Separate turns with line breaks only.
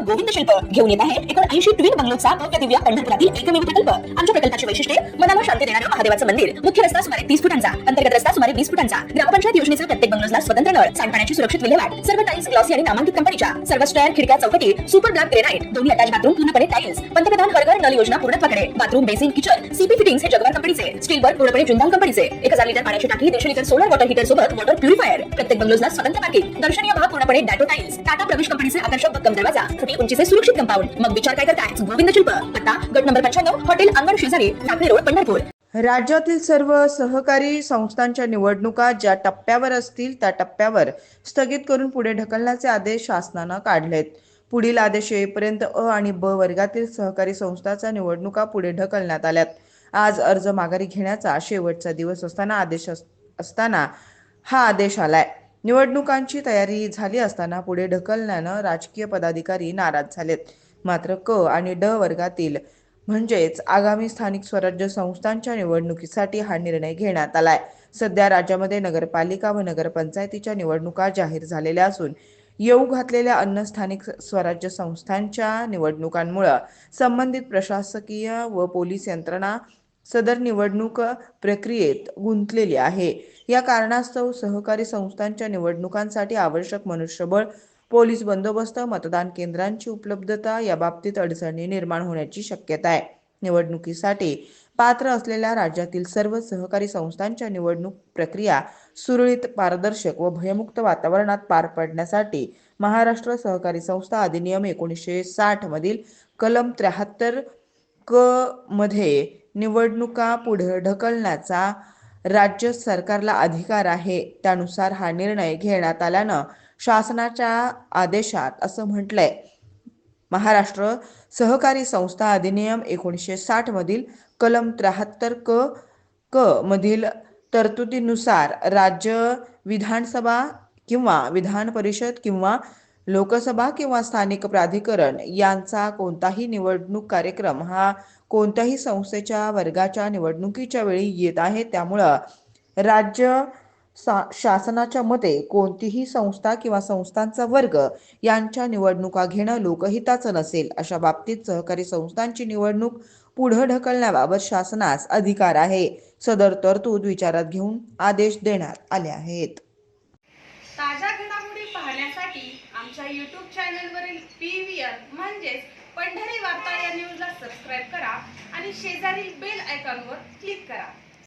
गोविंद शिल्प घेऊन येत आहे 79 ट्विन बंगलोचा भव्य दिव्य पंढरपुरातील एकमेव प्रकल्प। आमच्या प्रकल्पाची वैशिष्ट्ये मनाला शांती देणारं महादेवाचं मंदिर, मुख्य रस्ता सुमारे 30 फुटांचा, अंतर्गत रस्ता सुमारे 20 फुटांचा, ग्रामपंचायत योजनेचा प्रत्येक बंगलोजला स्वतंत्र नळ, सांडपाण्याची सुरक्षित विल्हेवाट, सर्व टाइल्स ग्लॉसी आणि नामांकित कंपनीच्या, सर्व स्टॅर खिडक्या चौकटी सुपर ब्लॅक ग्रेनाइट, दोन्ही अटॅच बाथरूम पूर्णपणे टाइल्स, पंतप्रधान हर नळ योजना पूर्णत्वाकडे, bathroom basin kitchen CP fittings हे जगवार कंपनीचे, स्टील वर्क पूर्णपणे जिंदाल कंपनीचे, 1000 लिटर पाण्याची टाकी, 150 लिटर सोलर वॉटर हीटर सोबत वॉटर प्युरिफायर, प्रत्येक बंगलोजला स्वतंत्र पार्किंग, दर्शनीय भाग पूर्णपणे डॅटो टाइल्स, टाटा प्रवेश कंपनीचे आकर्षक भक्कम दरवाजा, छोटी उंचीचे सुरक्षित कंपाऊंड। मग विचार काय करताय? गोविंद शिल्प, पत्ता गट नंबर 95, हॉटेल अंगण शेजारी, टाकळी रोड, पंढरपूर।
राज्यातील सर्व सहकारी संस्थांच्या निवडणुका ज्या टप्प्यावर असतील त्या टप्प्यावर स्थगित करून पुढे ढकलण्याचे आदेश शासनानं काढलेत। पुढील आदेश येईपर्यंत अ आणि ब वर्गातील सहकारी संस्थांच्या निवडणुका पुढे ढकलण्यात आल्यात। आज अर्ज माघारी घेण्याचा शेवटचा दिवस असताना हा आदेश आलाय। निवडणुकांची तयारी झाली असताना पुढे ढकलण्यानं राजकीय पदाधिकारी नाराज झालेत। मात्र क आणि ड वर्गातील म्हणजेच आगामी स्थानिक स्वराज्य संस्थांच्या निवडणुकीसाठी हा निर्णय घेण्यात आलाय। सध्या राज्यामध्ये नगरपालिका व नगरपंचायतीच्या निवडणुका जाहीर झालेल्या असून येऊ घातलेल्या अन्य स्थानिक स्वराज्य संस्थांच्या निवडणुकांमुळे संबंधित प्रशासकीय व पोलीस यंत्रणा सदर निवडणूक प्रक्रियेत गुंतलेली आहे। या कारणास्तव सहकारी संस्थांच्या निवडणुकांसाठी आवश्यक मनुष्यबळ, पोलीस बंदोबस्त, मतदान केंद्रांची उपलब्धता याबाबतीत अडचणी निर्माण होण्याची शक्यता आहे। निवडणुकीसाठी पात्र असलेल्या राज्यातील सर्व सहकारी संस्थांच्या निवडणूक प्रक्रिया सुरळीत, पारदर्शक व भयमुक्त वातावरणात पार पाडण्यासाठी महाराष्ट्र सहकारी संस्था अधिनियम 1960 मधील कलम 73 क मध्ये निवडणुका पुढे ढकलण्याचा राज्य सरकारला अधिकार आहे। त्यानुसार हा निर्णय घेण्यात आल्यानं शासनाच्या आदेशात असं म्हटलंय, महाराष्ट्र सहकारी संस्था अधिनियम 1960 मधील कलम 73 क मधील तरतुदीनुसार राज्य विधानसभा किंवा विधान परिषद किंवा लोकसभा किंवा स्थानिक प्राधिकरण यांचा कोणताही निवडणूक कार्यक्रम हा कोणत्याही संस्थेच्या वर्गाच्या निवडणुकीच्या वेळी येत आहे। त्यामुळं राज्य शासनाच्या मते कोणतीही संस्था किंवा संस्थांचा वर्ग यांच्या निवडणुका घेणं लोकहिताचं नसेल। अशा बाबतीत सहकारी संस्थांची निवडणूक पुढे ढकलण्याबाबत शासनास अधिकार आहे। सदर तरतूद विचारात घेऊन आदेश देण्यात आले आहेत।
ताज्या घडामोडी पाहण्यासाठी आमच्या YouTube चॅनलवरील PVR म्हणजेच पंढरी वार्ता या न्यूजला सबस्क्राईब करा आणि शेजारील बेल आयकॉनवर क्लिक करा।